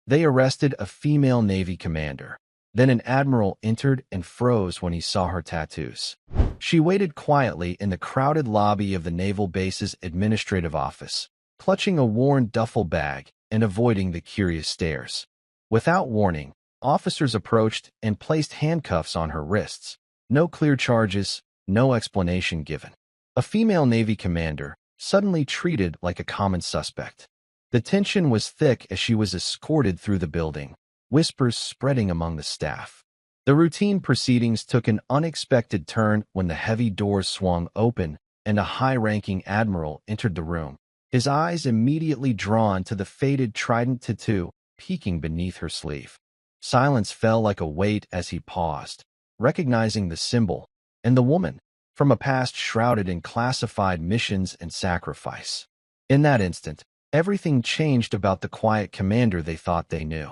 They arrested a female Navy commander. Then an admiral entered and froze when he saw her tattoos. She waited quietly in the crowded lobby of the naval base's administrative office, clutching a worn duffel bag and avoiding the curious stares. Without warning, officers approached and placed handcuffs on her wrists. No clear charges, no explanation given. A female Navy commander, suddenly treated like a common suspect. The tension was thick as she was escorted through the building, whispers spreading among the staff. The routine proceedings took an unexpected turn when the heavy doors swung open and a high-ranking admiral entered the room, his eyes immediately drawn to the faded trident tattoo peeking beneath her sleeve. Silence fell like a weight as he paused, recognizing the symbol and the woman from a past shrouded in classified missions and sacrifice. In that instant, everything changed about the quiet commander they thought they knew.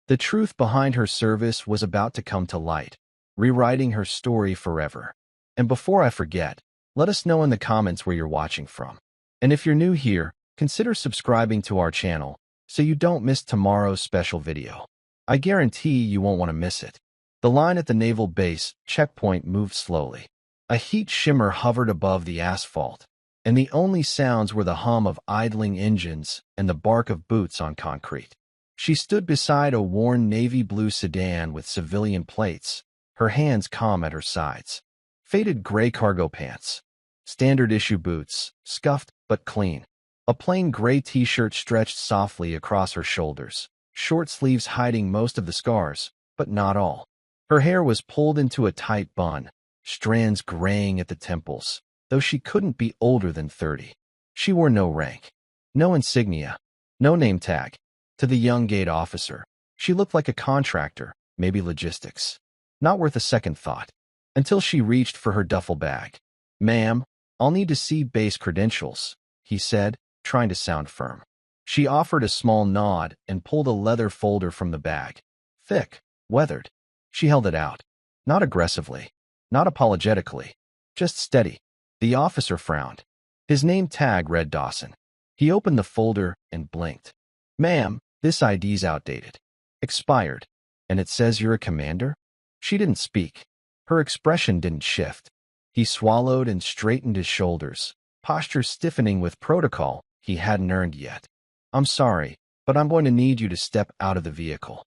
The truth behind her service was about to come to light, rewriting her story forever. And before I forget, let us know in the comments where you're watching from. And if you're new here, consider subscribing to our channel so you don't miss tomorrow's special video. I guarantee you won't want to miss it. The line at the naval base checkpoint moved slowly. A heat shimmer hovered above the asphalt, and the only sounds were the hum of idling engines and the bark of boots on concrete. She stood beside a worn navy blue sedan with civilian plates, her hands calm at her sides. Faded gray cargo pants, standard issue boots, scuffed but clean. A plain gray t-shirt stretched softly across her shoulders, short sleeves hiding most of the scars, but not all. Her hair was pulled into a tight bun, strands graying at the temples, though she couldn't be older than 30. She wore no rank, no insignia, no name tag. To the young gate officer, she looked like a contractor, maybe logistics. Not worth a second thought, until she reached for her duffel bag. "Ma'am, I'll need to see base credentials," he said, trying to sound firm. She offered a small nod and pulled a leather folder from the bag. Thick, weathered. She held it out. Not aggressively, not apologetically, just steady. The officer frowned. His name tag read Dawson. He opened the folder and blinked. "Ma'am, this ID's outdated. Expired. And it says you're a commander?" She didn't speak. Her expression didn't shift. He swallowed and straightened his shoulders, posture stiffening with protocol he hadn't earned yet. "I'm sorry, but I'm going to need you to step out of the vehicle."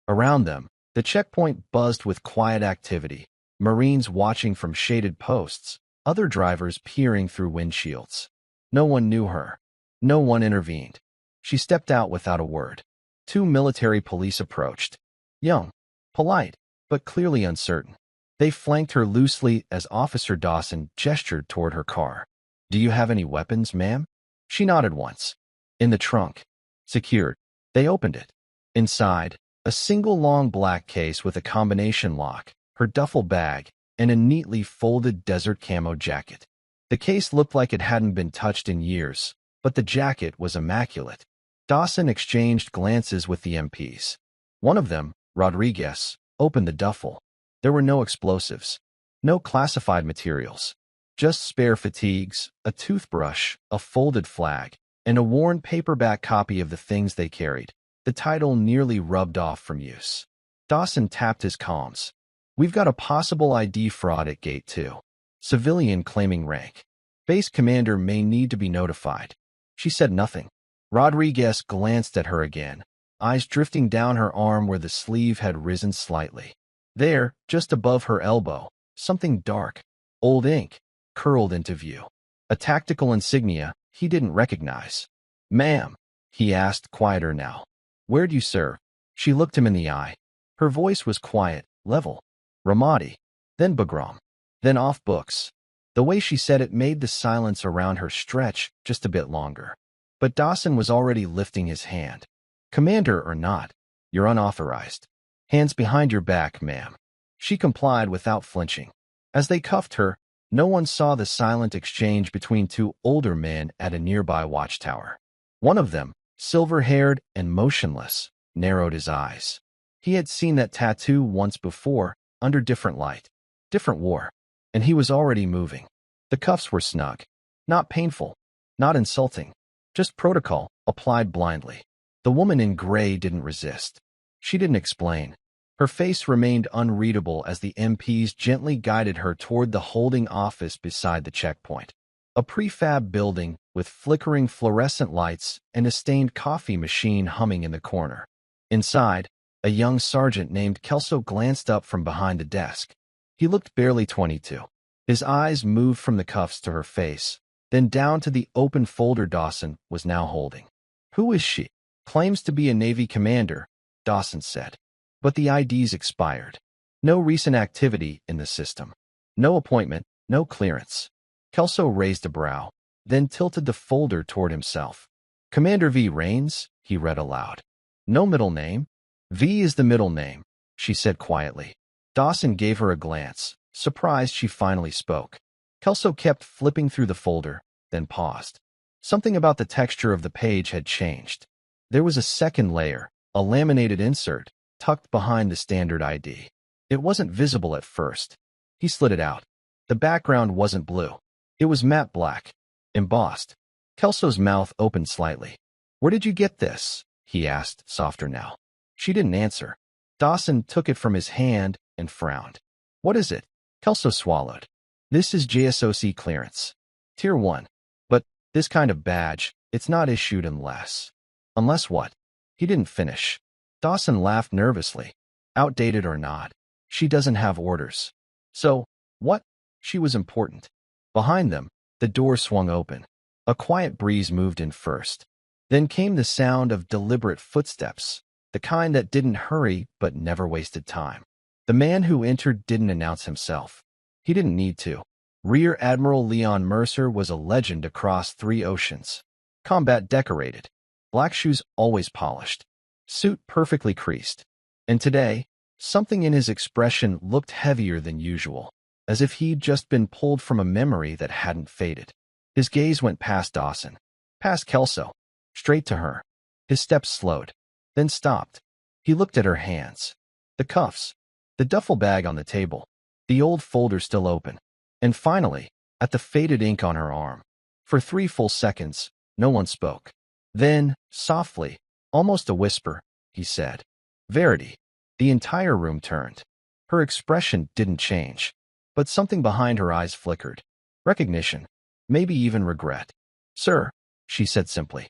Around them, the checkpoint buzzed with quiet activity, Marines watching from shaded posts, other drivers peering through windshields. No one knew her. No one intervened. She stepped out without a word. 2 military police approached. Young, polite, but clearly uncertain. They flanked her loosely as Officer Dawson gestured toward her car. "Do you have any weapons, ma'am?" She nodded once. "In the trunk. Secured." They opened it. Inside, a single long black case with a combination lock, her duffel bag, and a neatly folded desert camo jacket. The case looked like it hadn't been touched in years, but the jacket was immaculate. Dawson exchanged glances with the MPs. One of them, Rodriguez, opened the duffel. There were no explosives, no classified materials, just spare fatigues, a toothbrush, a folded flag, and a worn paperback copy of the things they carried, the title nearly rubbed off from use. Dawson tapped his comms. "We've got a possible ID fraud at Gate 2. Civilian claiming rank. Base commander may need to be notified." She said nothing. Rodriguez glanced at her again, eyes drifting down her arm where the sleeve had risen slightly. There, just above her elbow, something dark, old ink, curled into view. A tactical insignia he didn't recognize. "Ma'am," he asked, quieter now. "Where do you serve?" She looked him in the eye. Her voice was quiet, level. "Ramadi." Then Bagram. Then off books. The way she said it made the silence around her stretch just a bit longer. But Dawson was already lifting his hand. "Commander or not, you're unauthorized. Hands behind your back, ma'am." She complied without flinching. As they cuffed her, no one saw the silent exchange between 2 older men at a nearby watchtower. One of them, silver-haired and motionless, narrowed his eyes. He had seen that tattoo once before, under different light, different war, and he was already moving. The cuffs were snug, not painful, not insulting. Just protocol, applied blindly. The woman in gray didn't resist. She didn't explain. Her face remained unreadable as the MPs gently guided her toward the holding office beside the checkpoint. A prefab building with flickering fluorescent lights and a stained coffee machine humming in the corner. Inside, a young sergeant named Kelso glanced up from behind the desk. He looked barely 22. His eyes moved from the cuffs to her face, then down to the open folder Dawson was now holding. "Who is she?" "Claims to be a Navy commander," Dawson said. "But the ID's expired. No recent activity in the system. No appointment, no clearance." Kelso raised a brow, then tilted the folder toward himself. "Commander V. Rains," he read aloud. "No middle name." "V is the middle name," she said quietly. Dawson gave her a glance, surprised she finally spoke. Kelso kept flipping through the folder, then paused. Something about the texture of the page had changed. There was a second layer, a laminated insert, tucked behind the standard ID. It wasn't visible at first. He slid it out. The background wasn't blue. It was matte black, embossed. Kelso's mouth opened slightly. "Where did you get this?" he asked, softer now. She didn't answer. Dawson took it from his hand and frowned. "What is it?" Kelso swallowed. "This is JSOC clearance. Tier 1. But this kind of badge, it's not issued unless..." "Unless what?" He didn't finish. Dawson laughed nervously. "Outdated or not, she doesn't have orders." "So, what?" She was important. Behind them, the door swung open. A quiet breeze moved in first. Then came the sound of deliberate footsteps, the kind that didn't hurry but never wasted time. The man who entered didn't announce himself. He didn't need to. Rear Admiral Leon Mercer was a legend across 3 oceans. Combat decorated. Black shoes always polished. Suit perfectly creased. And today, something in his expression looked heavier than usual, as if he'd just been pulled from a memory that hadn't faded. His gaze went past Dawson, past Kelso, straight to her. His steps slowed, then stopped. He looked at her hands. The cuffs, the duffel bag on the table, the old folder still open, and finally, at the faded ink on her arm. For 3 full seconds, no one spoke. Then, softly, almost a whisper, he said, "Verity." The entire room turned. Her expression didn't change, but something behind her eyes flickered. Recognition, maybe even regret. "Sir," she said simply.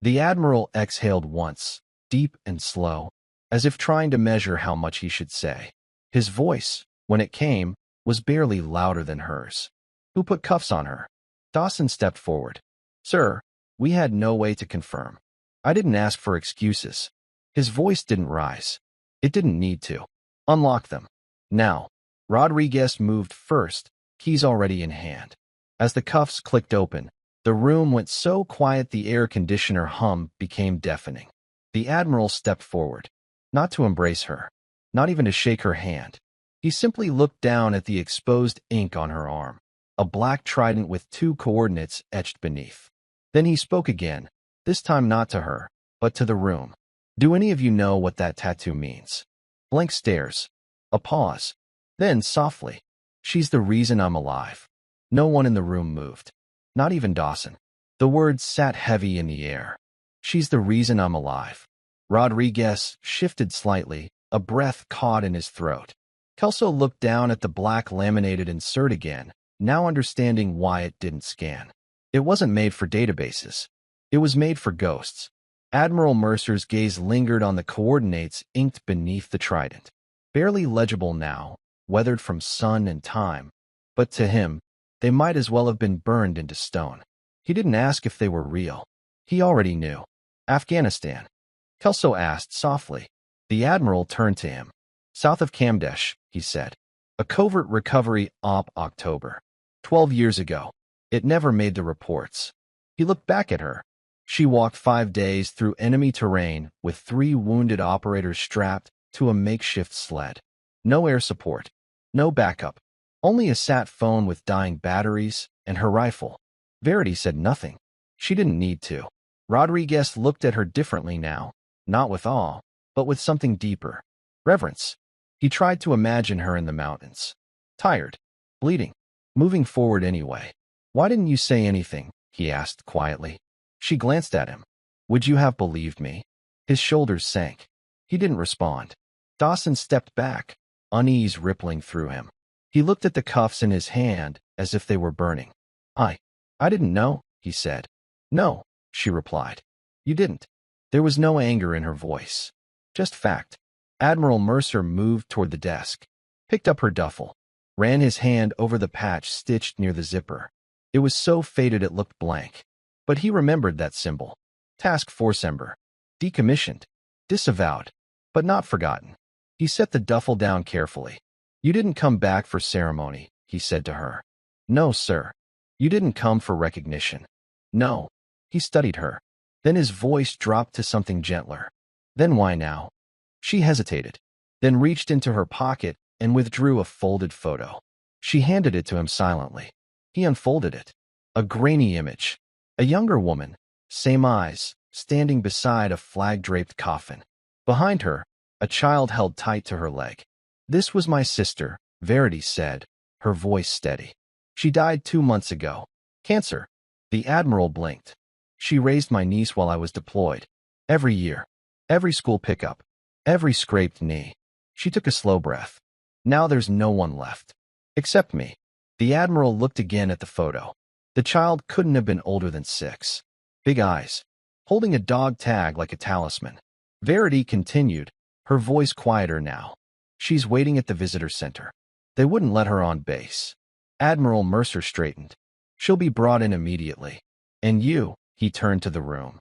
The Admiral exhaled once, deep and slow, as if trying to measure how much he should say. His voice, when it came, was barely louder than hers. "Who put cuffs on her?" Dawson stepped forward. "Sir, we had no way to confirm. I didn't ask for excuses." His voice didn't rise. It didn't need to. "Unlock them. Now." Rodriguez moved first, keys already in hand. As the cuffs clicked open, the room went so quiet the air conditioner hum became deafening. The Admiral stepped forward, not to embrace her, not even to shake her hand. He simply looked down at the exposed ink on her arm, a black trident with 2 coordinates etched beneath. Then he spoke again, this time not to her, but to the room. "Do any of you know what that tattoo means?" Blank stares. A pause. Then, softly, "She's the reason I'm alive." No one in the room moved. Not even Dawson. The words sat heavy in the air. "She's the reason I'm alive." Rodriguez shifted slightly, a breath caught in his throat. Kelso looked down at the black laminated insert again, now understanding why it didn't scan. It wasn't made for databases. It was made for ghosts. Admiral Mercer's gaze lingered on the coordinates inked beneath the trident. Barely legible now, weathered from sun and time, but to him, they might as well have been burned into stone. He didn't ask if they were real. He already knew. "Afghanistan?" Kelso asked softly. The Admiral turned to him. "South of Kamdesh," he said. "A covert recovery op October. 12 years ago. It never made the reports." He looked back at her. She walked 5 days through enemy terrain with 3 wounded operators strapped to a makeshift sled. No air support. No backup. Only a sat phone with dying batteries and her rifle. Verity said nothing. She didn't need to. Rodriguez looked at her differently now, not with awe, but with something deeper. Reverence. He tried to imagine her in the mountains. Tired. Bleeding. Moving forward anyway. "Why didn't you say anything?" he asked quietly. She glanced at him. "Would you have believed me?" His shoulders sank. He didn't respond. Dawson stepped back, unease rippling through him. He looked at the cuffs in his hand as if they were burning. I didn't know, he said. No, she replied. You didn't. There was no anger in her voice. Just fact. Admiral Mercer moved toward the desk, picked up her duffel, ran his hand over the patch stitched near the zipper. It was so faded it looked blank. But he remembered that symbol. Task Force Ember. Decommissioned. Disavowed. But not forgotten. He set the duffel down carefully. You didn't come back for ceremony, he said to her. No, sir. You didn't come for recognition. No. He studied her. Then his voice dropped to something gentler. Then why now? She hesitated, then reached into her pocket and withdrew a folded photo. She handed it to him silently. He unfolded it. A grainy image. A younger woman, same eyes, standing beside a flag-draped coffin. Behind her, a child held tight to her leg. This was my sister, Verity said, her voice steady. She died 2 months ago. Cancer. The Admiral blinked. She raised my niece while I was deployed. Every year. Every school pickup. Every scraped knee. She took a slow breath. Now there's no one left. Except me. The Admiral looked again at the photo. The child couldn't have been older than 6. Big eyes. Holding a dog tag like a talisman. Verity continued, her voice quieter now. She's waiting at the visitor center. They wouldn't let her on base. Admiral Mercer straightened. She'll be brought in immediately. And you, he turned to the room,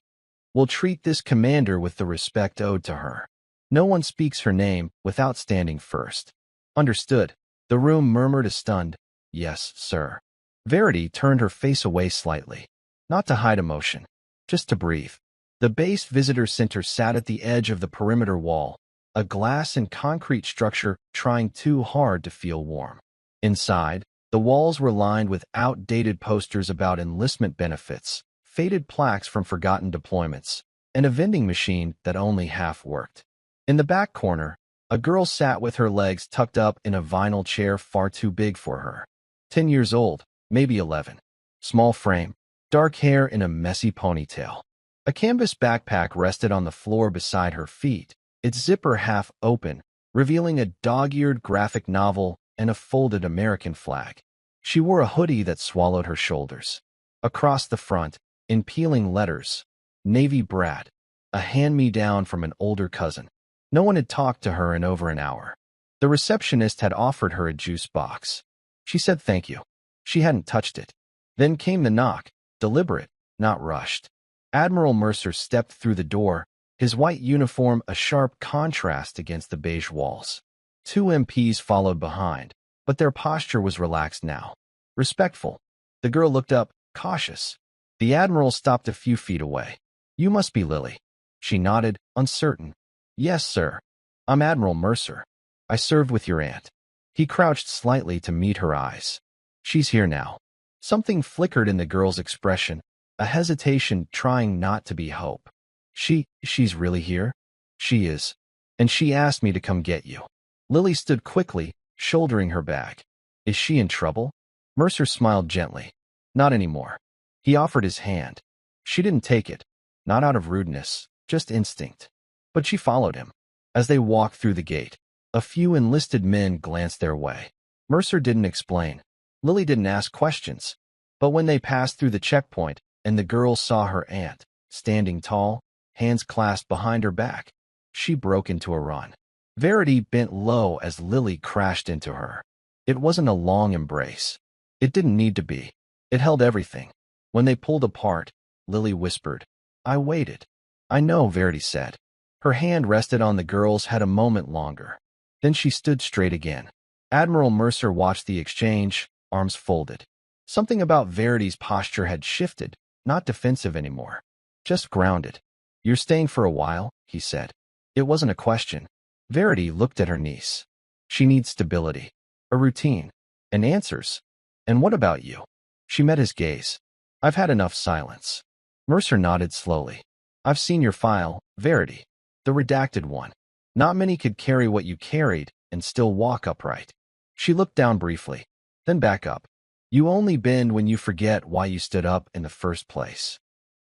will treat this commander with the respect owed to her. No one speaks her name without standing first. Understood. The room murmured a stunned, yes, sir. Verity turned her face away slightly, not to hide emotion, just to breathe. The base visitor center sat at the edge of the perimeter wall, a glass and concrete structure trying too hard to feel warm. Inside, the walls were lined with outdated posters about enlistment benefits, faded plaques from forgotten deployments, and a vending machine that only half worked. In the back corner, a girl sat with her legs tucked up in a vinyl chair far too big for her. 10 years old, maybe 11. Small frame, dark hair in a messy ponytail. A canvas backpack rested on the floor beside her feet, its zipper half open, revealing a dog-eared graphic novel and a folded American flag. She wore a hoodie that swallowed her shoulders. Across the front, in peeling letters, Navy Brat, a hand-me-down from an older cousin. No one had talked to her in over an hour. The receptionist had offered her a juice box. She said thank you. She hadn't touched it. Then came the knock, deliberate, not rushed. Admiral Mercer stepped through the door, his white uniform a sharp contrast against the beige walls. 2 MPs followed behind, but their posture was relaxed now. Respectful. The girl looked up, cautious. The Admiral stopped a few feet away. You must be Lily. She nodded, uncertain. Yes, sir. I'm Admiral Mercer. I served with your aunt. He crouched slightly to meet her eyes. She's here now. Something flickered in the girl's expression, a hesitation trying not to be hope. She's really here? She is. And she asked me to come get you. Lily stood quickly, shouldering her bag. Is she in trouble? Mercer smiled gently. Not anymore. He offered his hand. She didn't take it. Not out of rudeness, just instinct. But she followed him. As they walked through the gate, a few enlisted men glanced their way. Mercer didn't explain. Lily didn't ask questions. But when they passed through the checkpoint and the girl saw her aunt, standing tall, hands clasped behind her back, she broke into a run. Verity bent low as Lily crashed into her. It wasn't a long embrace. It didn't need to be. It held everything. When they pulled apart, Lily whispered, I waited. I know, Verity said. Her hand rested on the girl's head a moment longer. Then she stood straight again. Admiral Mercer watched the exchange, arms folded. Something about Verity's posture had shifted, not defensive anymore. Just grounded. You're staying for a while, he said. It wasn't a question. Verity looked at her niece. She needs stability, a routine, and answers. And what about you? She met his gaze. I've had enough silence. Mercer nodded slowly. I've seen your file, Verity. The redacted one. Not many could carry what you carried and still walk upright. She looked down briefly, then back up. You only bend when you forget why you stood up in the first place.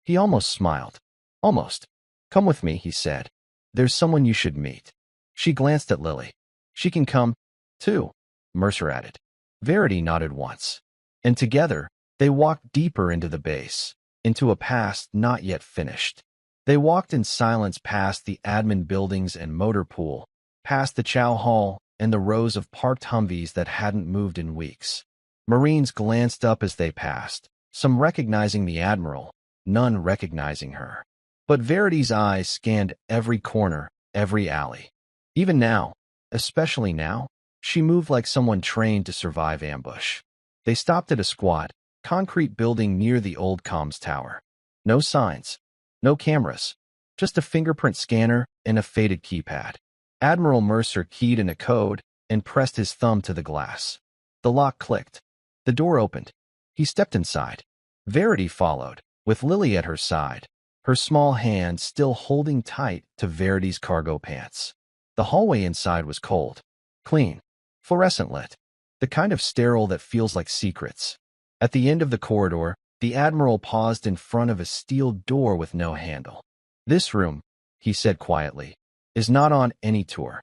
He almost smiled. Almost. Come with me, he said. There's someone you should meet. She glanced at Lily. She can come, too, Mercer added. Verity nodded once. And together, they walked deeper into the base, into a past not yet finished. They walked in silence past the admin buildings and motor pool, past the chow hall and the rows of parked Humvees that hadn't moved in weeks. Marines glanced up as they passed, some recognizing the Admiral, none recognizing her. But Verity's eyes scanned every corner, every alley. Even now, especially now, she moved like someone trained to survive ambush. They stopped at a squat, concrete building near the old comms tower. No signs, no cameras, just a fingerprint scanner and a faded keypad. Admiral Mercer keyed in a code and pressed his thumb to the glass. The lock clicked. The door opened. He stepped inside. Verity followed, with Lily at her side, her small hand still holding tight to Verity's cargo pants. The hallway inside was cold, clean, fluorescent lit, the kind of sterile that feels like secrets. At the end of the corridor, the Admiral paused in front of a steel door with no handle. This room, he said quietly, is not on any tour.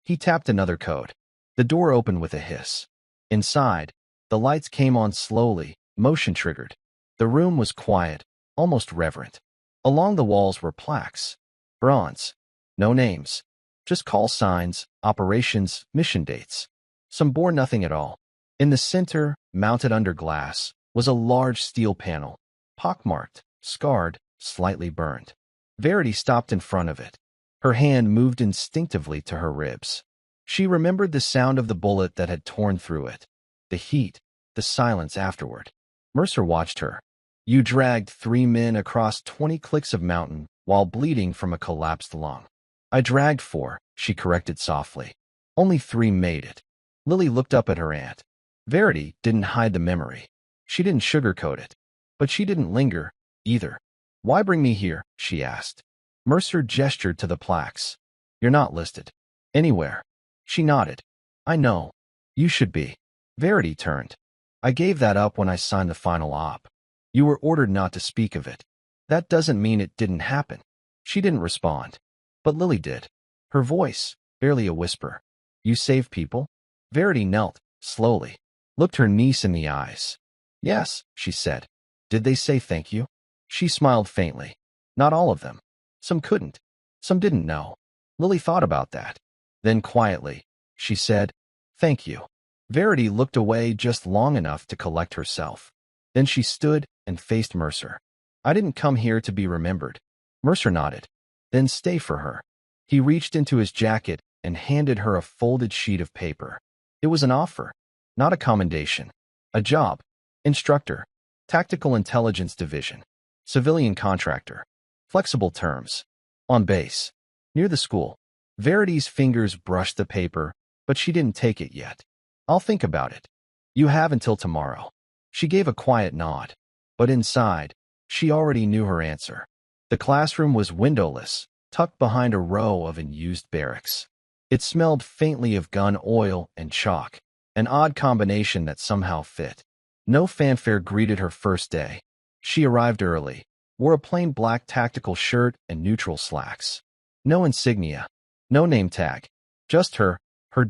He tapped another code. The door opened with a hiss. Inside, the lights came on slowly, motion-triggered. The room was quiet, almost reverent. Along the walls were plaques. Bronze. No names. Just call signs, operations, mission dates. Some bore nothing at all. In the center, mounted under glass, was a large steel panel, pockmarked, scarred, slightly burned. Verity stopped in front of it. Her hand moved instinctively to her ribs. She remembered the sound of the bullet that had torn through it, the heat, the silence afterward. Mercer watched her. You dragged 3 men across 20 clicks of mountain while bleeding from a collapsed lung. I dragged 4, she corrected softly. Only 3 made it. Lily looked up at her aunt. Verity didn't hide the memory. She didn't sugarcoat it. But she didn't linger, either. Why bring me here? She asked. Mercer gestured to the plaques. You're not listed. Anywhere. She nodded. I know. You should be. Verity turned. I gave that up when I signed the final op. You were ordered not to speak of it. That doesn't mean it didn't happen. She didn't respond. But Lily did. Her voice, barely a whisper. You save people? Verity knelt, slowly, looked her niece in the eyes. Yes, she said. Did they say thank you? She smiled faintly. Not all of them. Some couldn't. Some didn't know. Lily thought about that. Then quietly, she said, thank you. Verity looked away just long enough to collect herself. Then she stood and faced Mercer. I didn't come here to be remembered. Mercer nodded. Then stay for her. He reached into his jacket and handed her a folded sheet of paper. It was an offer, not a commendation. A job. Instructor. Tactical Intelligence Division. Civilian contractor. Flexible terms. On base. Near the school. Verity's fingers brushed the paper, but she didn't take it yet. I'll think about it. You have until tomorrow. She gave a quiet nod. But inside, she already knew her answer. The classroom was windowless, tucked behind a row of unused barracks. It smelled faintly of gun oil and chalk, an odd combination that somehow fit. No fanfare greeted her first day. She arrived early, wore a plain black tactical shirt and neutral slacks. No insignia, no name tag, just her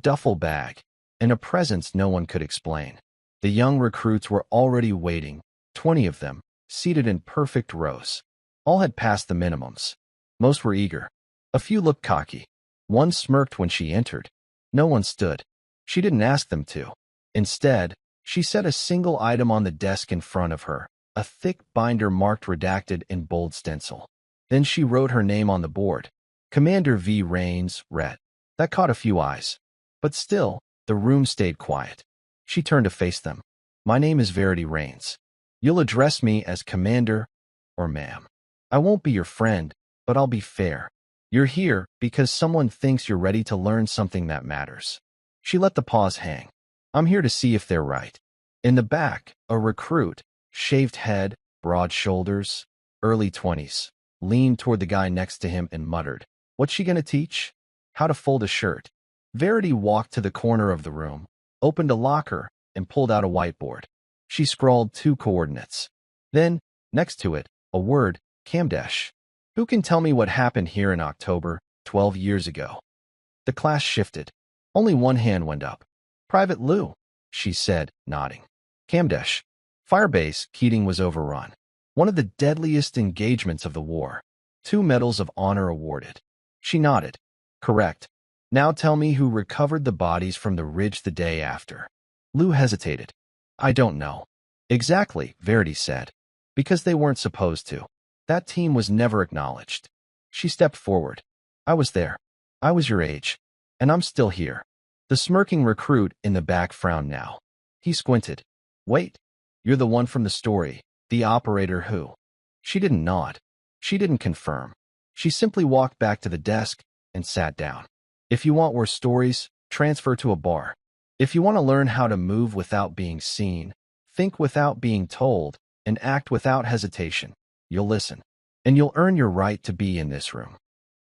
duffel bag, and a presence no one could explain. The young recruits were already waiting, 20 of them, seated in perfect rows. All had passed the minimums. Most were eager. A few looked cocky. One smirked when she entered. No one stood. She didn't ask them to. Instead, she set a single item on the desk in front of her, a thick binder marked redacted in bold stencil. Then she wrote her name on the board. Commander V. Rains, Ret. That caught a few eyes. But still, the room stayed quiet. She turned to face them. My name is Verity Rains. You'll address me as Commander or Ma'am. I won't be your friend, but I'll be fair. You're here because someone thinks you're ready to learn something that matters. She let the pause hang. I'm here to see if they're right. In the back, a recruit, shaved head, broad shoulders, early 20s, leaned toward the guy next to him and muttered, What's she gonna teach? How to fold a shirt. Verity walked to the corner of the room, opened a locker, and pulled out a whiteboard. She scrawled 2 coordinates. Then, next to it, a word, Kamdesh. Who can tell me what happened here in October 12 years ago. The class shifted. Only one hand went up. Private Lou, she said, nodding. Kamdesh. Firebase, Keating was overrun. One of the deadliest engagements of the war. 2 medals of honor awarded. She nodded. Correct. Now tell me who recovered the bodies from the ridge the day after. Lou hesitated. I don't know. Exactly, Verity said. Because they weren't supposed to. That team was never acknowledged. She stepped forward. I was there. I was your age. And I'm still here. The smirking recruit in the back frowned now. He squinted. Wait. You're the one from the story, the operator who? She didn't nod. She didn't confirm. She simply walked back to the desk and sat down. If you want worse stories, transfer to a bar. If you want to learn how to move without being seen, think without being told, and act without hesitation, you'll listen. And you'll earn your right to be in this room.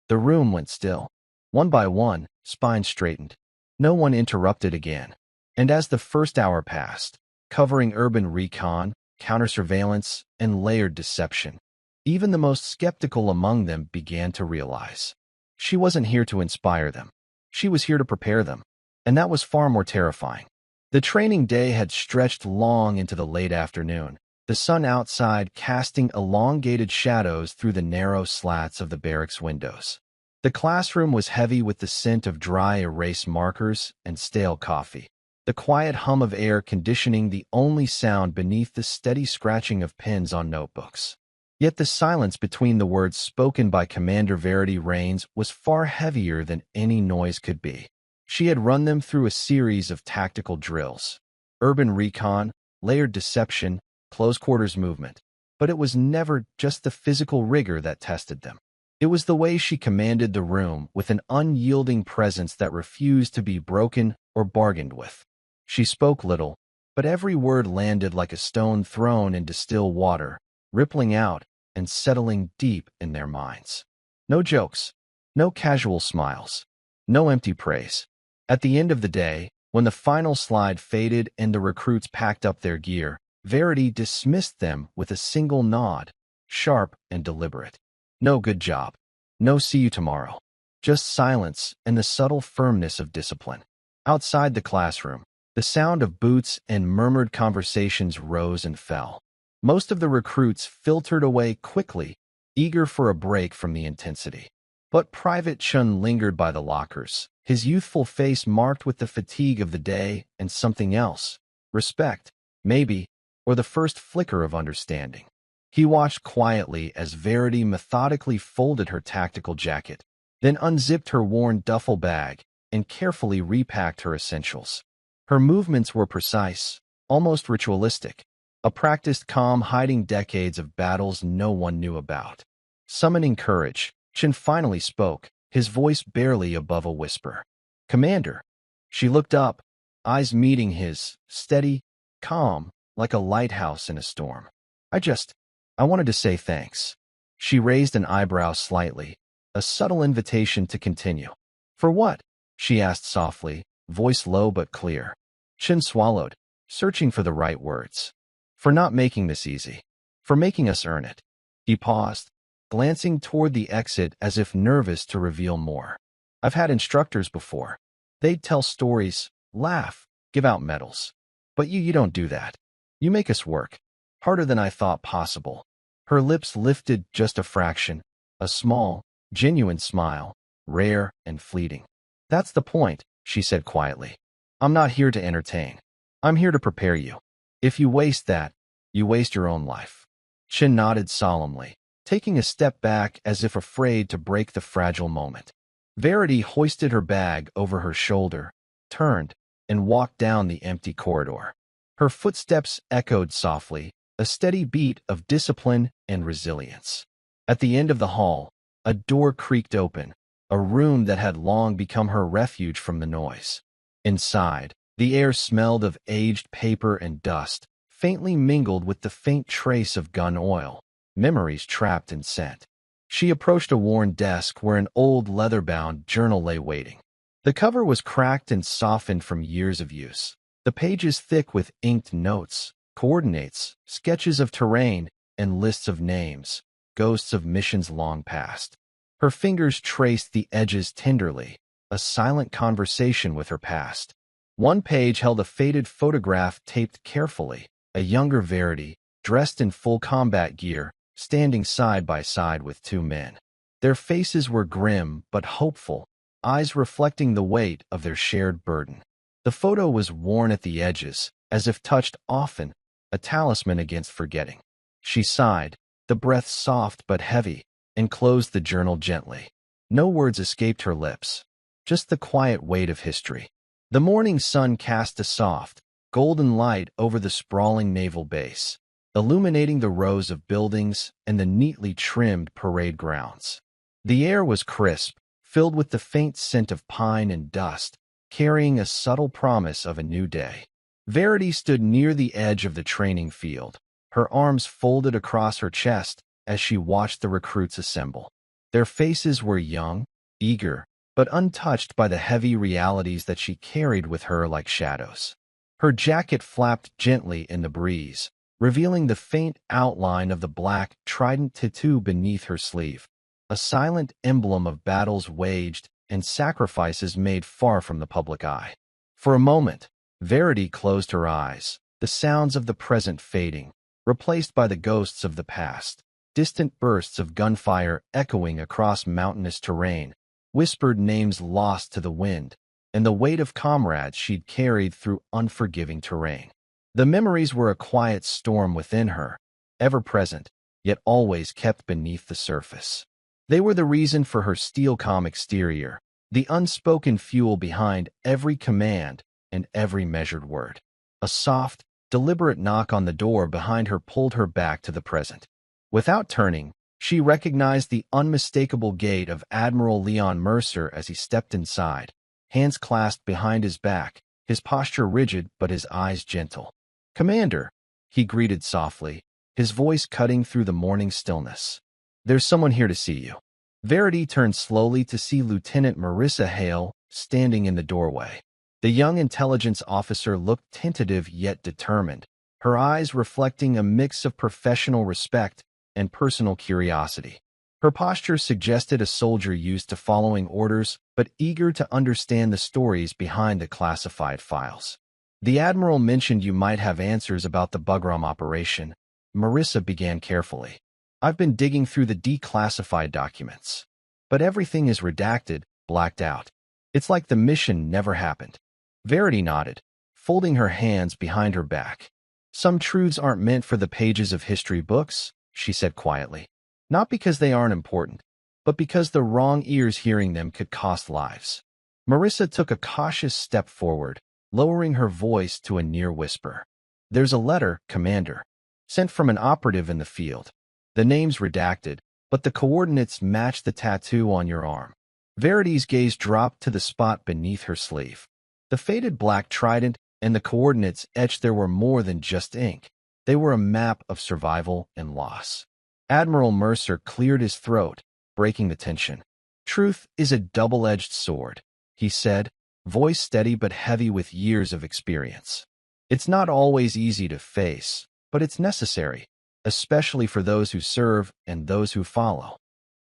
The room went still. One by one, spines straightened. No one interrupted again. And as the first hour passed, covering urban recon, counter-surveillance, and layered deception, even the most skeptical among them began to realize. She wasn't here to inspire them. She was here to prepare them. And that was far more terrifying. The training day had stretched long into the late afternoon, the sun outside casting elongated shadows through the narrow slats of the barracks windows. The classroom was heavy with the scent of dry erase markers and stale coffee, the quiet hum of air conditioning the only sound beneath the steady scratching of pens on notebooks. Yet the silence between the words spoken by Commander Verity Rains was far heavier than any noise could be. She had run them through a series of tactical drills, urban recon, layered deception, close-quarters movement, but it was never just the physical rigor that tested them. It was the way she commanded the room with an unyielding presence that refused to be broken or bargained with. She spoke little, but every word landed like a stone thrown into still water, rippling out and settling deep in their minds. No jokes, no casual smiles, no empty praise. At the end of the day, when the final slide faded and the recruits packed up their gear, Verity dismissed them with a single nod, sharp and deliberate. No good job. No see you tomorrow. Just silence and the subtle firmness of discipline. Outside the classroom, the sound of boots and murmured conversations rose and fell. Most of the recruits filtered away quickly, eager for a break from the intensity. But Private Chun lingered by the lockers, his youthful face marked with the fatigue of the day and something else. Respect, maybe, or the first flicker of understanding. He watched quietly as Verity methodically folded her tactical jacket, then unzipped her worn duffel bag and carefully repacked her essentials. Her movements were precise, almost ritualistic, a practiced calm hiding decades of battles no one knew about. Summoning courage, Chin finally spoke, his voice barely above a whisper. Commander. She looked up, eyes meeting his, steady, calm, like a lighthouse in a storm. I wanted to say thanks. She raised an eyebrow slightly, a subtle invitation to continue. For what? She asked softly, voice low but clear. Chin swallowed, searching for the right words. For not making this easy. For making us earn it. He paused, glancing toward the exit as if nervous to reveal more. I've had instructors before. They'd tell stories, laugh, give out medals. But you don't do that. You make us work. Harder than I thought possible. Her lips lifted just a fraction, a small, genuine smile, rare and fleeting. That's the point, she said quietly. I'm not here to entertain. I'm here to prepare you. If you waste that, you waste your own life. Chin nodded solemnly, taking a step back as if afraid to break the fragile moment. Verity hoisted her bag over her shoulder, turned, and walked down the empty corridor. Her footsteps echoed softly, a steady beat of discipline and resilience. At the end of the hall, a door creaked open, a room that had long become her refuge from the noise. Inside, the air smelled of aged paper and dust, faintly mingled with the faint trace of gun oil, memories trapped in scent. She approached a worn desk where an old leather-bound journal lay waiting. The cover was cracked and softened from years of use, the pages thick with inked notes, coordinates, sketches of terrain, and lists of names, ghosts of missions long past. Her fingers traced the edges tenderly, a silent conversation with her past. One page held a faded photograph taped carefully, a younger Verity, dressed in full combat gear, standing side by side with two men. Their faces were grim but hopeful, eyes reflecting the weight of their shared burden. The photo was worn at the edges, as if touched often, a talisman against forgetting. She sighed, the breath soft but heavy, and closed the journal gently. No words escaped her lips, just the quiet weight of history. The morning sun cast a soft, golden light over the sprawling naval base, illuminating the rows of buildings and the neatly trimmed parade grounds. The air was crisp, filled with the faint scent of pine and dust, carrying a subtle promise of a new day. Verity stood near the edge of the training field, her arms folded across her chest as she watched the recruits assemble. Their faces were young, eager, but untouched by the heavy realities that she carried with her like shadows. Her jacket flapped gently in the breeze, revealing the faint outline of the black trident tattoo beneath her sleeve, a silent emblem of battles waged and sacrifices made far from the public eye. For a moment, Verity closed her eyes, the sounds of the present fading, replaced by the ghosts of the past, distant bursts of gunfire echoing across mountainous terrain, whispered names lost to the wind, and the weight of comrades she'd carried through unforgiving terrain. The memories were a quiet storm within her, ever present, yet always kept beneath the surface. They were the reason for her steel-calm exterior, the unspoken fuel behind every command and every measured word. A soft, deliberate knock on the door behind her pulled her back to the present. Without turning, she recognized the unmistakable gait of Admiral Leon Mercer as he stepped inside, hands clasped behind his back, his posture rigid but his eyes gentle. "Commander," he greeted softly, his voice cutting through the morning stillness. "There's someone here to see you." Verity turned slowly to see Lieutenant Marissa Hale standing in the doorway. The young intelligence officer looked tentative yet determined, her eyes reflecting a mix of professional respect and personal curiosity. Her posture suggested a soldier used to following orders but eager to understand the stories behind the classified files. "The Admiral mentioned you might have answers about the Bugram operation," Marissa began carefully. "I've been digging through the declassified documents. But everything is redacted, blacked out. It's like the mission never happened." Verity nodded, folding her hands behind her back. "Some truths aren't meant for the pages of history books," she said quietly. "Not because they aren't important, but because the wrong ears hearing them could cost lives." Marissa took a cautious step forward, lowering her voice to a near whisper. "There's a letter, Commander, sent from an operative in the field. The name's redacted, but the coordinates match the tattoo on your arm." Verity's gaze dropped to the spot beneath her sleeve. The faded black trident and the coordinates etched there were more than just ink. They were a map of survival and loss. Admiral Mercer cleared his throat, breaking the tension. "Truth is a double-edged sword," he said, voice steady but heavy with years of experience. "It's not always easy to face, but it's necessary, especially for those who serve and those who follow."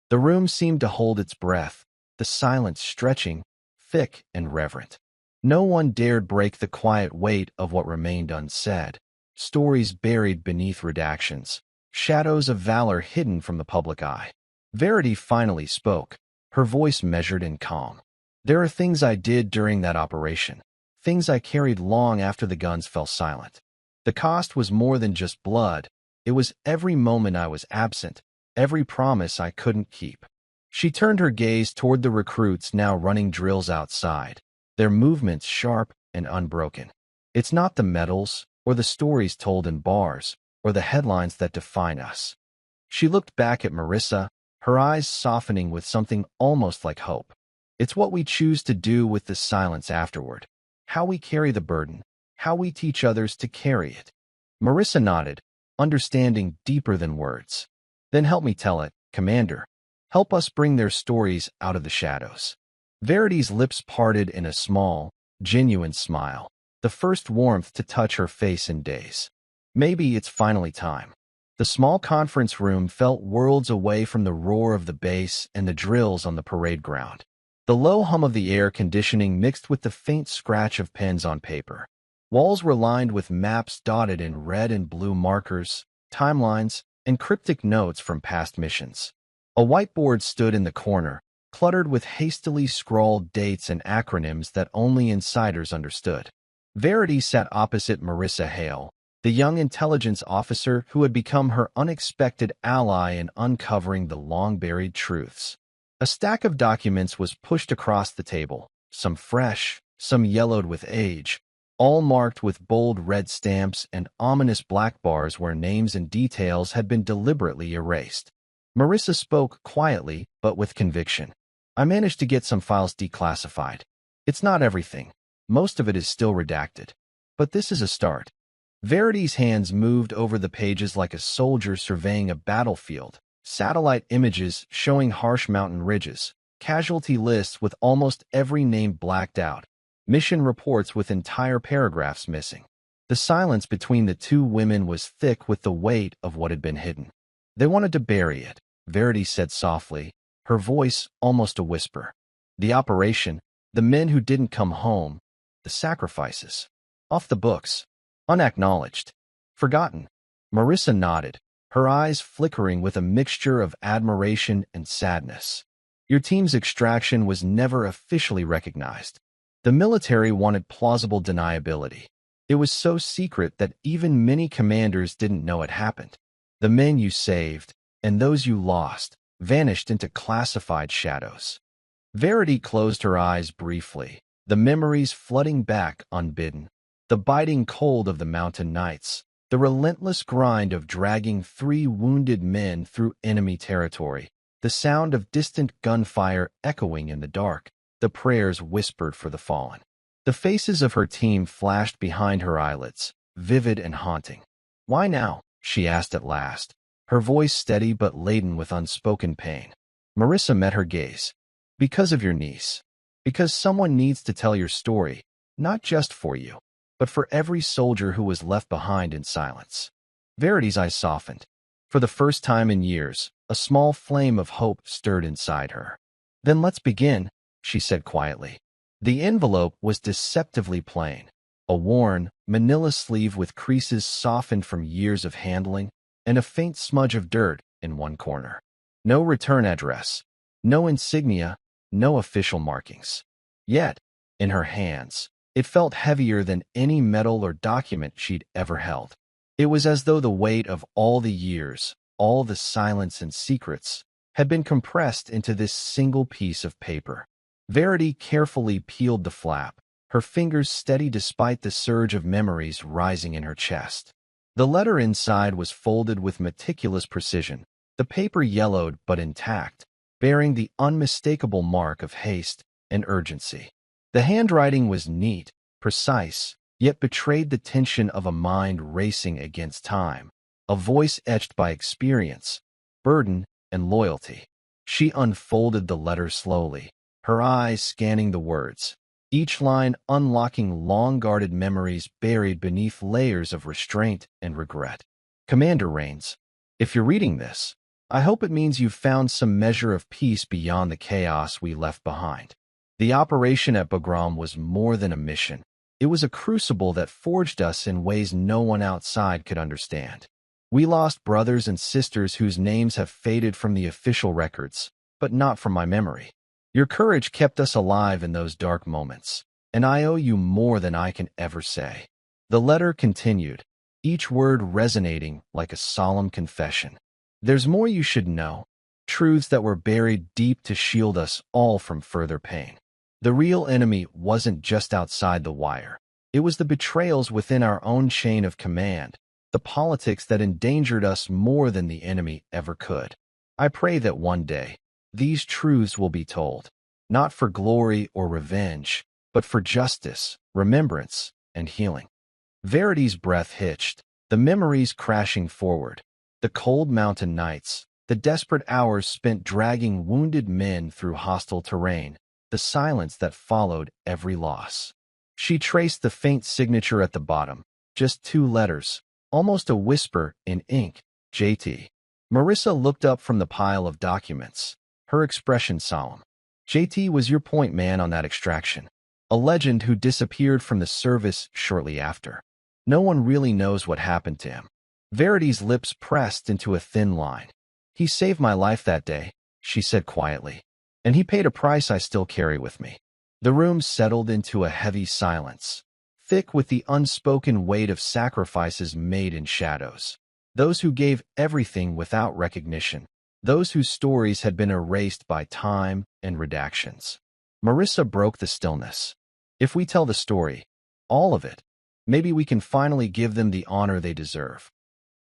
The room seemed to hold its breath, the silence stretching, thick and reverent. No one dared break the quiet weight of what remained unsaid, stories buried beneath redactions, shadows of valor hidden from the public eye. Verity finally spoke, her voice measured and calm. "There are things I did during that operation, things I carried long after the guns fell silent. The cost was more than just blood. It was every moment I was absent, every promise I couldn't keep." She turned her gaze toward the recruits now running drills outside, their movements sharp and unbroken. "It's not the medals, or the stories told in bars, or the headlines that define us." She looked back at Marissa, her eyes softening with something almost like hope. "It's what we choose to do with the silence afterward, how we carry the burden, how we teach others to carry it." Marissa nodded, understanding deeper than words. "Then help me tell it, Commander. Help us bring their stories out of the shadows." Verity's lips parted in a small, genuine smile, the first warmth to touch her face in days. "Maybe it's finally time." The small conference room felt worlds away from the roar of the base and the drills on the parade ground. The low hum of the air conditioning mixed with the faint scratch of pens on paper. Walls were lined with maps dotted in red and blue markers, timelines, and cryptic notes from past missions. A whiteboard stood in the corner, cluttered with hastily scrawled dates and acronyms that only insiders understood. Verity sat opposite Marissa Hale, the young intelligence officer who had become her unexpected ally in uncovering the long-buried truths. A stack of documents was pushed across the table, some fresh, some yellowed with age, all marked with bold red stamps and ominous black bars where names and details had been deliberately erased. Marissa spoke quietly but with conviction. I managed to get some files declassified. It's not everything. Most of it is still redacted. But this is a start. Verity's hands moved over the pages like a soldier surveying a battlefield, satellite images showing harsh mountain ridges, casualty lists with almost every name blacked out, mission reports with entire paragraphs missing. The silence between the two women was thick with the weight of what had been hidden. They wanted to bury it, Verity said softly, her voice almost a whisper. The operation, the men who didn't come home, the sacrifices. Off the books. Unacknowledged. Forgotten. Marissa nodded, her eyes flickering with a mixture of admiration and sadness. Your team's extraction was never officially recognized. The military wanted plausible deniability. It was so secret that even many commanders didn't know it happened. The men you saved, and those you lost, vanished into classified shadows. Verity closed her eyes briefly, the memories flooding back unbidden. The biting cold of the mountain nights, the relentless grind of dragging 3 wounded men through enemy territory, the sound of distant gunfire echoing in the dark, the prayers whispered for the fallen. The faces of her team flashed behind her eyelids, vivid and haunting. Why now? She asked at last, her voice steady but laden with unspoken pain. Marissa met her gaze. Because of your niece. Because someone needs to tell your story, not just for you, but for every soldier who was left behind in silence. Verity's eyes softened. For the first time in years, a small flame of hope stirred inside her. Then let's begin, she said quietly. The envelope was deceptively plain. A worn, manila sleeve with creases softened from years of handling, and a faint smudge of dirt in one corner. No return address, no insignia, no official markings. Yet, in her hands, it felt heavier than any medal or document she'd ever held. It was as though the weight of all the years, all the silence and secrets, had been compressed into this single piece of paper. Verity carefully peeled the flap, her fingers steady despite the surge of memories rising in her chest. The letter inside was folded with meticulous precision, the paper yellowed but intact, bearing the unmistakable mark of haste and urgency. The handwriting was neat, precise, yet betrayed the tension of a mind racing against time, a voice etched by experience, burden, and loyalty. She unfolded the letter slowly, her eyes scanning the words, each line unlocking long-guarded memories buried beneath layers of restraint and regret. Commander Rains, if you're reading this, I hope it means you've found some measure of peace beyond the chaos we left behind. The operation at Bagram was more than a mission. It was a crucible that forged us in ways no one outside could understand. We lost brothers and sisters whose names have faded from the official records, but not from my memory. Your courage kept us alive in those dark moments, and I owe you more than I can ever say. The letter continued, each word resonating like a solemn confession. There's more you should know, truths that were buried deep to shield us all from further pain. The real enemy wasn't just outside the wire. It was the betrayals within our own chain of command, the politics that endangered us more than the enemy ever could. I pray that one day, these truths will be told, not for glory or revenge, but for justice, remembrance, and healing. Verity's breath hitched, the memories crashing forward, the cold mountain nights, the desperate hours spent dragging wounded men through hostile terrain, the silence that followed every loss. She traced the faint signature at the bottom, just 2 letters, almost a whisper in ink, JT. Marissa looked up from the pile of documents, her expression solemn. JT was your point man on that extraction, a legend who disappeared from the service shortly after. No one really knows what happened to him. Verity's lips pressed into a thin line. He saved my life that day, she said quietly, and he paid a price I still carry with me. The room settled into a heavy silence, thick with the unspoken weight of sacrifices made in shadows. Those who gave everything without recognition, those whose stories had been erased by time and redactions. Marissa broke the stillness. If we tell the story, all of it, maybe we can finally give them the honor they deserve.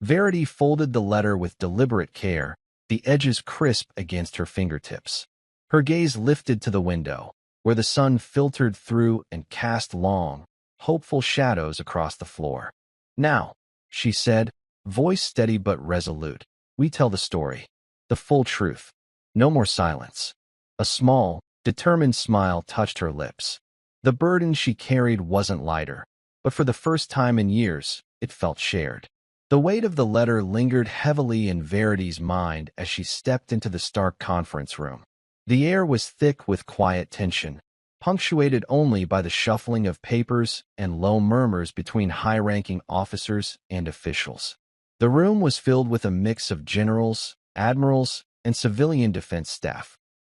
Verity folded the letter with deliberate care, the edges crisp against her fingertips. Her gaze lifted to the window, where the sun filtered through and cast long, hopeful shadows across the floor. Now, she said, voice steady but resolute, we tell the story, the full truth. No more silence. A small, determined smile touched her lips. The burden she carried wasn't lighter, but for the first time in years, it felt shared. The weight of the letter lingered heavily in Verity's mind as she stepped into the stark conference room. The air was thick with quiet tension, punctuated only by the shuffling of papers and low murmurs between high-ranking officers and officials. The room was filled with a mix of generals, admirals, and civilian defense staff,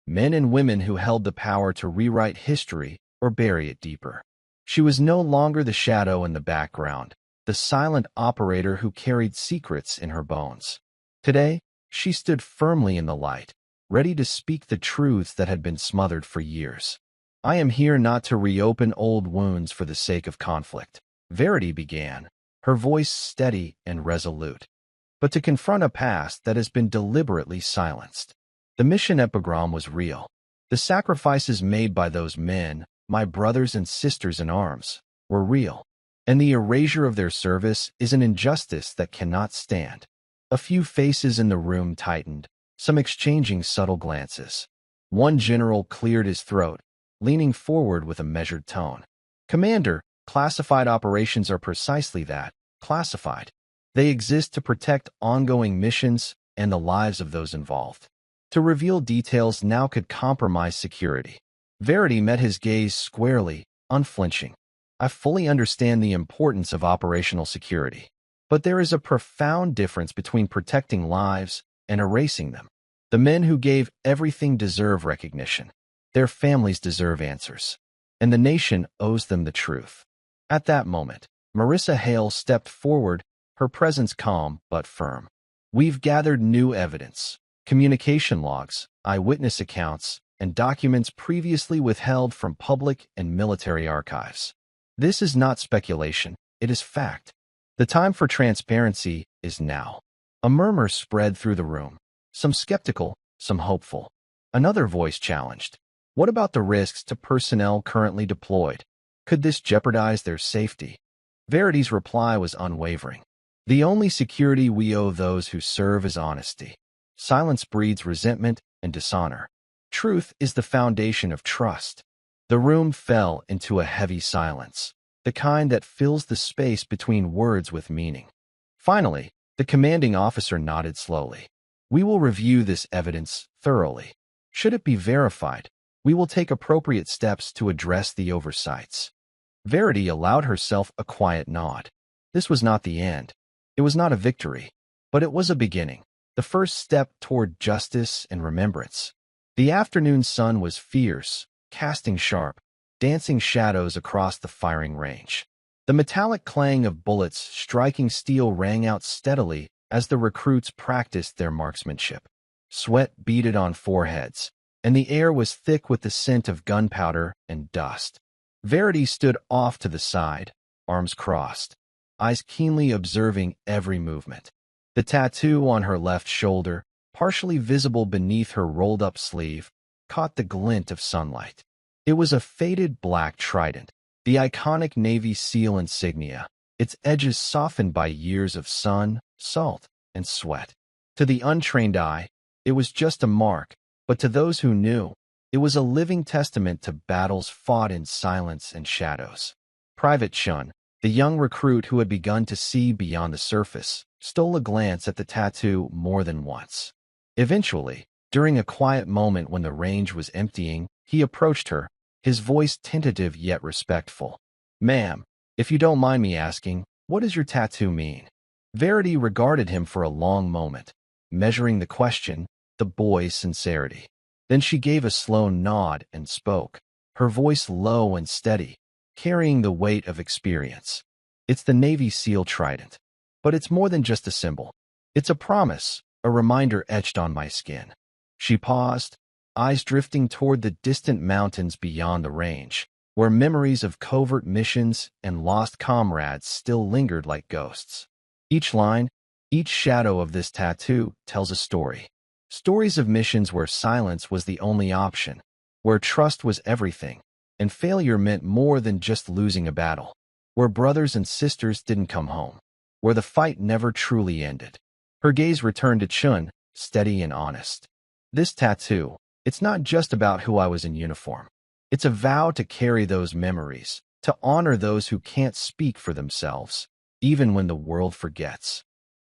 men and women who held the power to rewrite history or bury it deeper. She was no longer the shadow in the background, the silent operator who carried secrets in her bones. Today, she stood firmly in the light, ready to speak the truths that had been smothered for years. I am here not to reopen old wounds for the sake of conflict, Verity began, her voice steady and resolute, but to confront a past that has been deliberately silenced. The mission epigram was real. The sacrifices made by those men, my brothers and sisters in arms, were real, and the erasure of their service is an injustice that cannot stand. A few faces in the room tightened, some exchanging subtle glances. One general cleared his throat, leaning forward with a measured tone. Commander, classified operations are precisely that, classified. They exist to protect ongoing missions and the lives of those involved. To reveal details now could compromise security. Verity met his gaze squarely, unflinching. I fully understand the importance of operational security, but there is a profound difference between protecting lives and erasing them. The men who gave everything deserve recognition. Their families deserve answers, and the nation owes them the truth. At that moment, Marissa Hale stepped forward, her presence calm but firm. We've gathered new evidence, communication logs, eyewitness accounts, and documents previously withheld from public and military archives. This is not speculation, it is fact. The time for transparency is now. A murmur spread through the room, some skeptical, some hopeful. Another voice challenged. What about the risks to personnel currently deployed? Could this jeopardize their safety? Verity's reply was unwavering. The only security we owe those who serve is honesty. Silence breeds resentment and dishonor. Truth is the foundation of trust. The room fell into a heavy silence, the kind that fills the space between words with meaning. Finally, the commanding officer nodded slowly. We will review this evidence thoroughly. Should it be verified, we will take appropriate steps to address the oversights. Verity allowed herself a quiet nod. This was not the end. It was not a victory, but it was a beginning, the first step toward justice and remembrance. The afternoon sun was fierce, casting sharp, dancing shadows across the firing range. The metallic clang of bullets striking steel rang out steadily as the recruits practiced their marksmanship. Sweat beaded on foreheads, and the air was thick with the scent of gunpowder and dust. Verity stood off to the side, arms crossed, eyes keenly observing every movement. The tattoo on her left shoulder, partially visible beneath her rolled-up sleeve, caught the glint of sunlight. It was a faded black trident, the iconic Navy SEAL insignia, its edges softened by years of sun, salt, and sweat. To the untrained eye, it was just a mark, but to those who knew, it was a living testament to battles fought in silence and shadows. Private Chun, the young recruit who had begun to see beyond the surface, stole a glance at the tattoo more than once. Eventually, during a quiet moment when the range was emptying, he approached her, his voice tentative yet respectful. "Ma'am, if you don't mind me asking, what does your tattoo mean?" Verity regarded him for a long moment, measuring the question, the boy's sincerity. Then she gave a slow nod and spoke, her voice low and steady, carrying the weight of experience. "It's the Navy SEAL trident. But it's more than just a symbol. It's a promise, a reminder etched on my skin." She paused, eyes drifting toward the distant mountains beyond the range, where memories of covert missions and lost comrades still lingered like ghosts. Each line, each shadow of this tattoo tells a story. Stories of missions where silence was the only option, where trust was everything, and failure meant more than just losing a battle, where brothers and sisters didn't come home, where the fight never truly ended. Her gaze returned to Chun, steady and honest. "This tattoo, it's not just about who I was in uniform. It's a vow to carry those memories, to honor those who can't speak for themselves, even when the world forgets."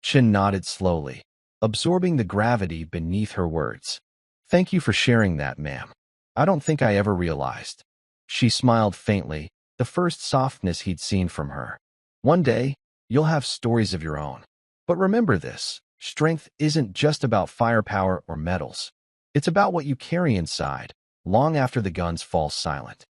Chin nodded slowly, absorbing the gravity beneath her words. "Thank you for sharing that, ma'am. I don't think I ever realized." She smiled faintly, the first softness he'd seen from her. "One day, you'll have stories of your own. But remember this, strength isn't just about firepower or medals. It's about what you carry inside, long after the guns fall silent."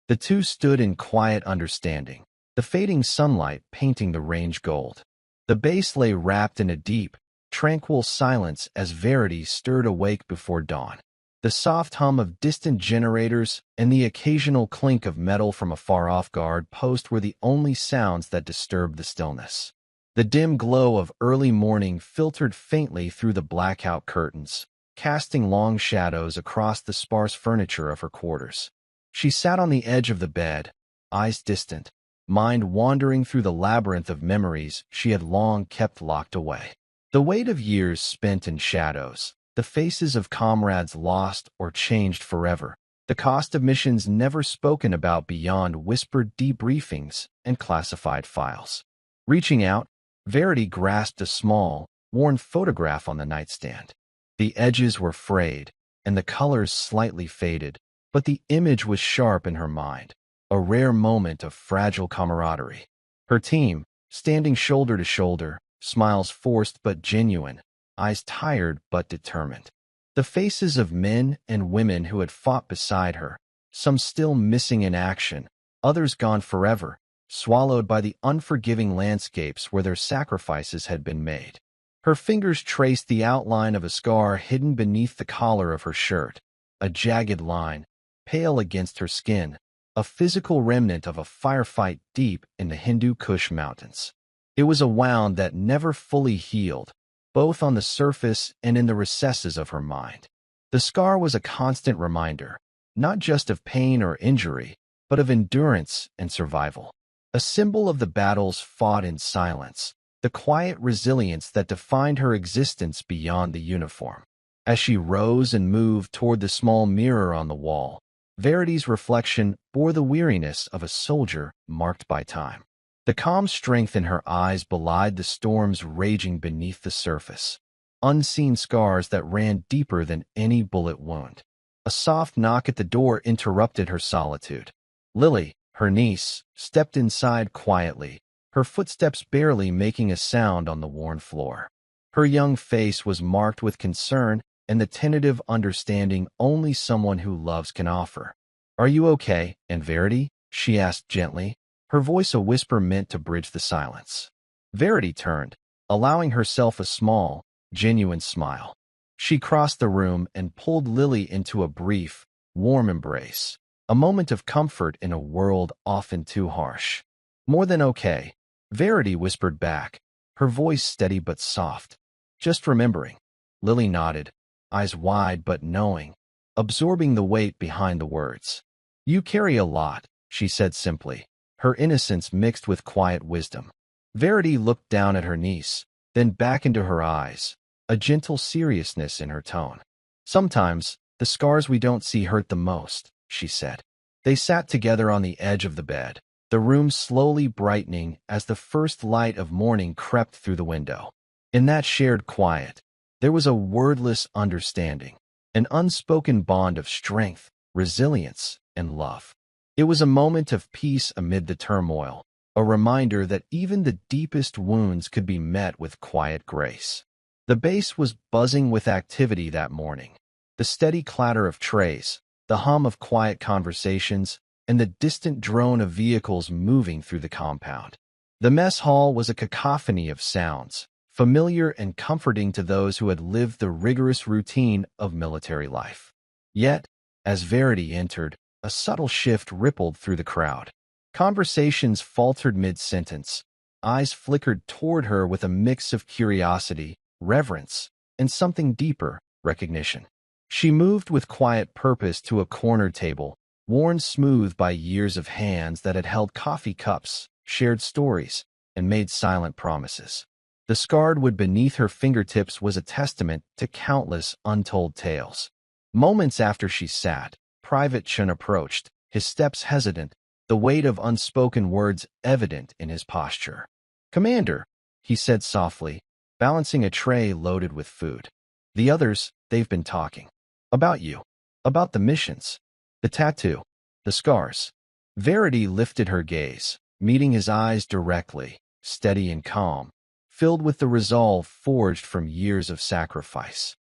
The two stood in quiet understanding, the fading sunlight painting the range gold. The base lay wrapped in a deep, tranquil silence as Verity stirred awake before dawn. The soft hum of distant generators and the occasional clink of metal from a far-off guard post were the only sounds that disturbed the stillness. The dim glow of early morning filtered faintly through the blackout curtains, casting long shadows across the sparse furniture of her quarters. She sat on the edge of the bed, eyes distant, mind wandering through the labyrinth of memories she had long kept locked away. The weight of years spent in shadows, the faces of comrades lost or changed forever, the cost of missions never spoken about beyond whispered debriefings and classified files. Reaching out, Verity grasped a small, worn photograph on the nightstand. The edges were frayed, and the colors slightly faded, but the image was sharp in her mind, a rare moment of fragile camaraderie. Her team, standing shoulder to shoulder, smiles forced but genuine, eyes tired but determined. The faces of men and women who had fought beside her, some still missing in action, others gone forever, swallowed by the unforgiving landscapes where their sacrifices had been made. Her fingers traced the outline of a scar hidden beneath the collar of her shirt, a jagged line, pale against her skin, a physical remnant of a firefight deep in the Hindu Kush Mountains. It was a wound that never fully healed, both on the surface and in the recesses of her mind. The scar was a constant reminder, not just of pain or injury, but of endurance and survival. A symbol of the battles fought in silence, the quiet resilience that defined her existence beyond the uniform. As she rose and moved toward the small mirror on the wall, Verity's reflection bore the weariness of a soldier marked by time. The calm strength in her eyes belied the storms raging beneath the surface, unseen scars that ran deeper than any bullet wound. A soft knock at the door interrupted her solitude. Lily, her niece, stepped inside quietly, her footsteps barely making a sound on the worn floor. Her young face was marked with concern and the tentative understanding only someone who loves can offer. "Are you okay, Aunt Verity?" she asked gently, her voice a whisper meant to bridge the silence. Verity turned, allowing herself a small, genuine smile. She crossed the room and pulled Lily into a brief, warm embrace, a moment of comfort in a world often too harsh. "More than okay," Verity whispered back, her voice steady but soft. "Just remembering." Lily nodded, eyes wide but knowing, absorbing the weight behind the words. "You carry a lot," she said simply, her innocence mixed with quiet wisdom. Verity looked down at her niece, then back into her eyes, a gentle seriousness in her tone. "Sometimes, the scars we don't see hurt the most," she said. They sat together on the edge of the bed, the room slowly brightening as the first light of morning crept through the window. In that shared quiet, there was a wordless understanding, an unspoken bond of strength, resilience, and love. It was a moment of peace amid the turmoil, a reminder that even the deepest wounds could be met with quiet grace. The base was buzzing with activity that morning. The steady clatter of trays, the hum of quiet conversations, and the distant drone of vehicles moving through the compound. The mess hall was a cacophony of sounds, familiar and comforting to those who had lived the rigorous routine of military life. Yet, as Verity entered, a subtle shift rippled through the crowd. Conversations faltered mid-sentence. Eyes flickered toward her with a mix of curiosity, reverence, and something deeper, recognition. She moved with quiet purpose to a corner table, worn smooth by years of hands that had held coffee cups, shared stories, and made silent promises. The scarred wood beneath her fingertips was a testament to countless untold tales. Moments after she sat, Private Chun approached, his steps hesitant, the weight of unspoken words evident in his posture. "Commander," he said softly, balancing a tray loaded with food. "The others, they've been talking. About you. About the missions. The tattoo. The scars." Verity lifted her gaze, meeting his eyes directly, steady and calm, filled with the resolve forged from years of sacrifice.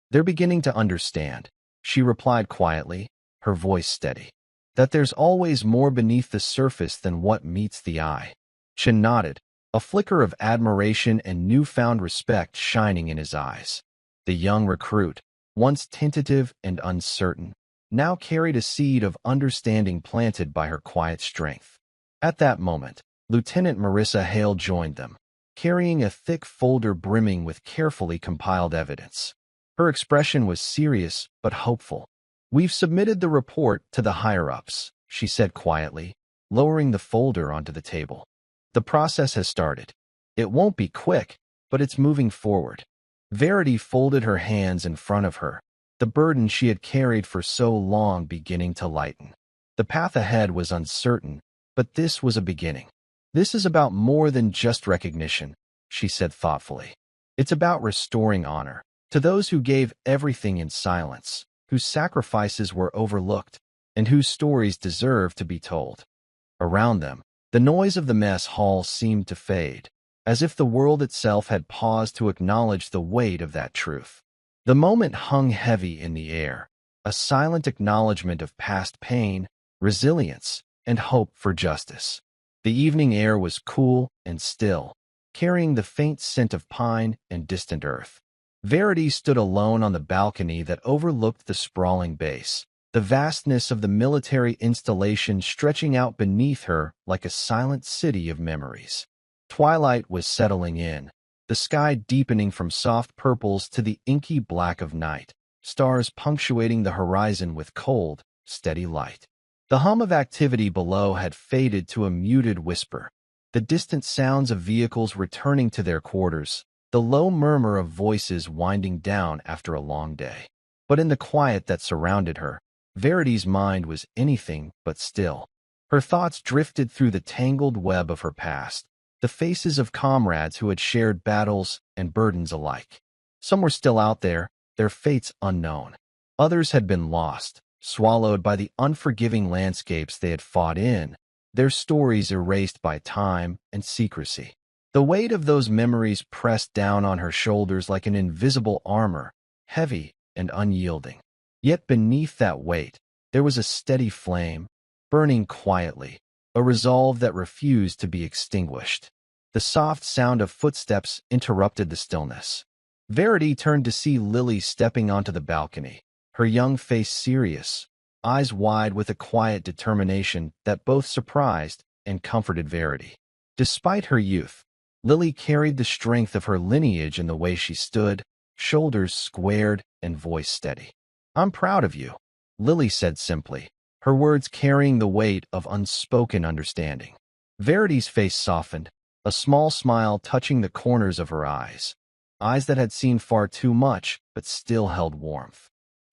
"They're beginning to understand," she replied quietly, her voice steady. "That there's always more beneath the surface than what meets the eye." Chin nodded, a flicker of admiration and newfound respect shining in his eyes. The young recruit, once tentative and uncertain, now carried a seed of understanding planted by her quiet strength. At that moment, Lieutenant Marissa Hale joined them, carrying a thick folder brimming with carefully compiled evidence. Her expression was serious but hopeful. "We've submitted the report to the higher-ups," she said quietly, lowering the folder onto the table. "The process has started. It won't be quick, but it's moving forward." Verity folded her hands in front of her, the burden she had carried for so long beginning to lighten. The path ahead was uncertain, but this was a beginning. "This is about more than just recognition," she said thoughtfully. "It's about restoring honor to those who gave everything in silence, whose sacrifices were overlooked, and whose stories deserve to be told." Around them, the noise of the mess hall seemed to fade, as if the world itself had paused to acknowledge the weight of that truth. The moment hung heavy in the air, a silent acknowledgement of past pain, resilience, and hope for justice. The evening air was cool and still, carrying the faint scent of pine and distant earth. Verity stood alone on the balcony that overlooked the sprawling base, the vastness of the military installation stretching out beneath her like a silent city of memories. Twilight was settling in, the sky deepening from soft purples to the inky black of night, stars punctuating the horizon with cold, steady light. The hum of activity below had faded to a muted whisper, the distant sounds of vehicles returning to their quarters, the low murmur of voices winding down after a long day. But in the quiet that surrounded her, Verity's mind was anything but still. Her thoughts drifted through the tangled web of her past, the faces of comrades who had shared battles and burdens alike. Some were still out there, their fates unknown. Others had been lost, swallowed by the unforgiving landscapes they had fought in, their stories erased by time and secrecy. The weight of those memories pressed down on her shoulders like an invisible armor, heavy and unyielding. Yet beneath that weight, there was a steady flame, burning quietly, a resolve that refused to be extinguished. The soft sound of footsteps interrupted the stillness. Verity turned to see Lily stepping onto the balcony, her young face serious, eyes wide with a quiet determination that both surprised and comforted Verity. Despite her youth, Lily carried the strength of her lineage in the way she stood, shoulders squared and voice steady. "I'm proud of you," Lily said simply, her words carrying the weight of unspoken understanding. Verity's face softened, a small smile touching the corners of her eyes that had seen far too much but still held warmth.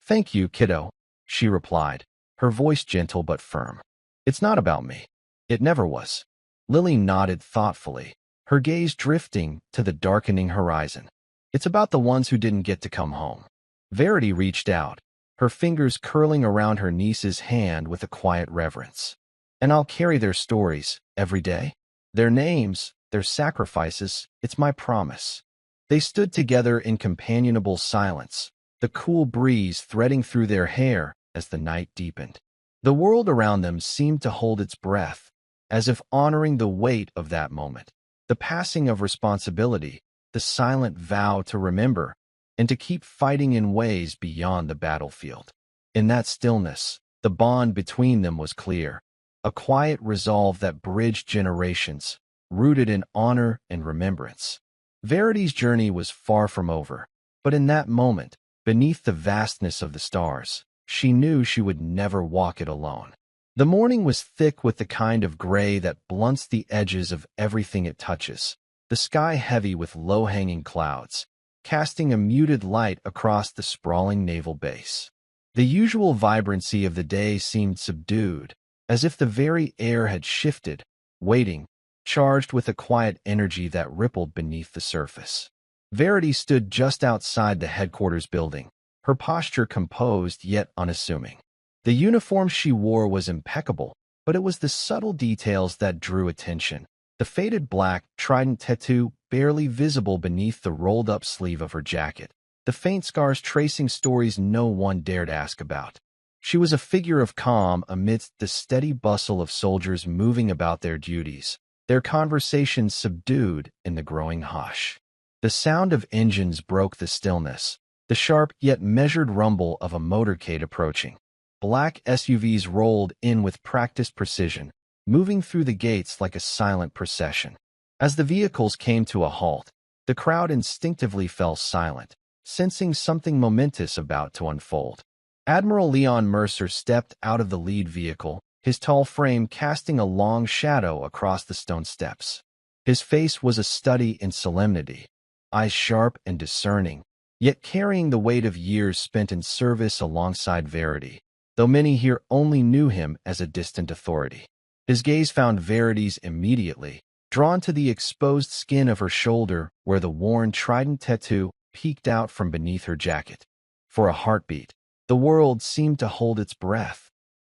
"Thank you, kiddo," she replied, her voice gentle but firm. "It's not about me. It never was." Lily nodded thoughtfully, her gaze drifting to the darkening horizon. It's about the ones who didn't get to come home. Verity reached out, her fingers curling around her niece's hand with a quiet reverence. And I'll carry their stories every day. Their names, their sacrifices, it's my promise. They stood together in companionable silence, the cool breeze threading through their hair as the night deepened. The world around them seemed to hold its breath, as if honoring the weight of that moment, the passing of responsibility, the silent vow to remember, and to keep fighting in ways beyond the battlefield. In that stillness, the bond between them was clear, a quiet resolve that bridged generations, rooted in honor and remembrance. Verity's journey was far from over, but in that moment, beneath the vastness of the stars, she knew she would never walk it alone. The morning was thick with the kind of gray that blunts the edges of everything it touches, the sky heavy with low-hanging clouds, casting a muted light across the sprawling naval base. The usual vibrancy of the day seemed subdued, as if the very air had shifted, waiting, charged with a quiet energy that rippled beneath the surface. Verity stood just outside the headquarters building, her posture composed yet unassuming. The uniform she wore was impeccable, but it was the subtle details that drew attention. The faded black trident tattoo barely visible beneath the rolled-up sleeve of her jacket, the faint scars tracing stories no one dared ask about. She was a figure of calm amidst the steady bustle of soldiers moving about their duties, their conversations subdued in the growing hush. The sound of engines broke the stillness, the sharp yet measured rumble of a motorcade approaching. Black SUVs rolled in with practiced precision, moving through the gates like a silent procession. As the vehicles came to a halt, the crowd instinctively fell silent, sensing something momentous about to unfold. Admiral Leon Mercer stepped out of the lead vehicle, his tall frame casting a long shadow across the stone steps. His face was a study in solemnity, eyes sharp and discerning, yet carrying the weight of years spent in service alongside Verity, though many here only knew him as a distant authority. His gaze found Verity's immediately, drawn to the exposed skin of her shoulder where the worn trident tattoo peeked out from beneath her jacket. For a heartbeat, the world seemed to hold its breath.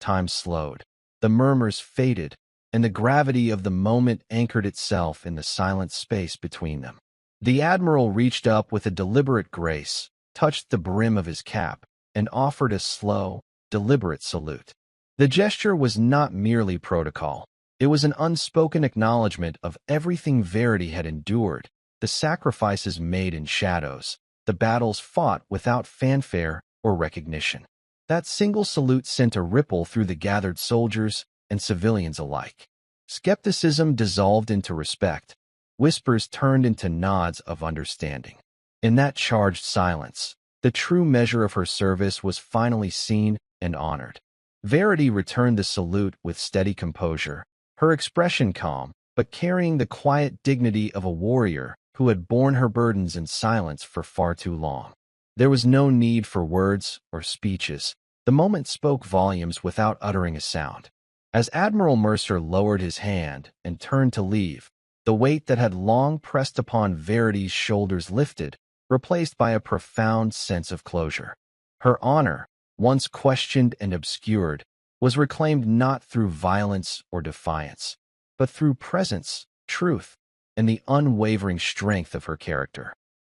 Time slowed, the murmurs faded, and the gravity of the moment anchored itself in the silent space between them. The Admiral reached up with a deliberate grace, touched the brim of his cap, and offered a slow, deliberate salute. The gesture was not merely protocol. It was an unspoken acknowledgement of everything Verity had endured, the sacrifices made in shadows, the battles fought without fanfare or recognition. That single salute sent a ripple through the gathered soldiers and civilians alike. Skepticism dissolved into respect. Whispers turned into nods of understanding. In that charged silence, the true measure of her service was finally seen and honored. Verity returned the salute with steady composure, her expression calm, but carrying the quiet dignity of a warrior who had borne her burdens in silence for far too long. There was no need for words or speeches. The moment spoke volumes without uttering a sound. As Admiral Mercer lowered his hand and turned to leave, the weight that had long pressed upon Verity's shoulders lifted, replaced by a profound sense of closure. Her honor, once questioned and obscured, was reclaimed not through violence or defiance, but through presence, truth, and the unwavering strength of her character.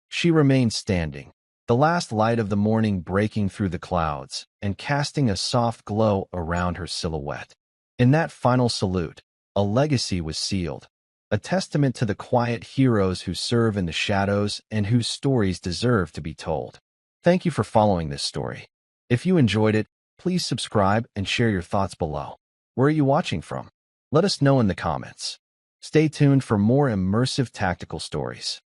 She remained standing, the last light of the morning breaking through the clouds and casting a soft glow around her silhouette. In that final salute, a legacy was sealed, a testament to the quiet heroes who serve in the shadows and whose stories deserve to be told. Thank you for following this story. If you enjoyed it, please subscribe and share your thoughts below. Where are you watching from? Let us know in the comments. Stay tuned for more immersive tactical stories.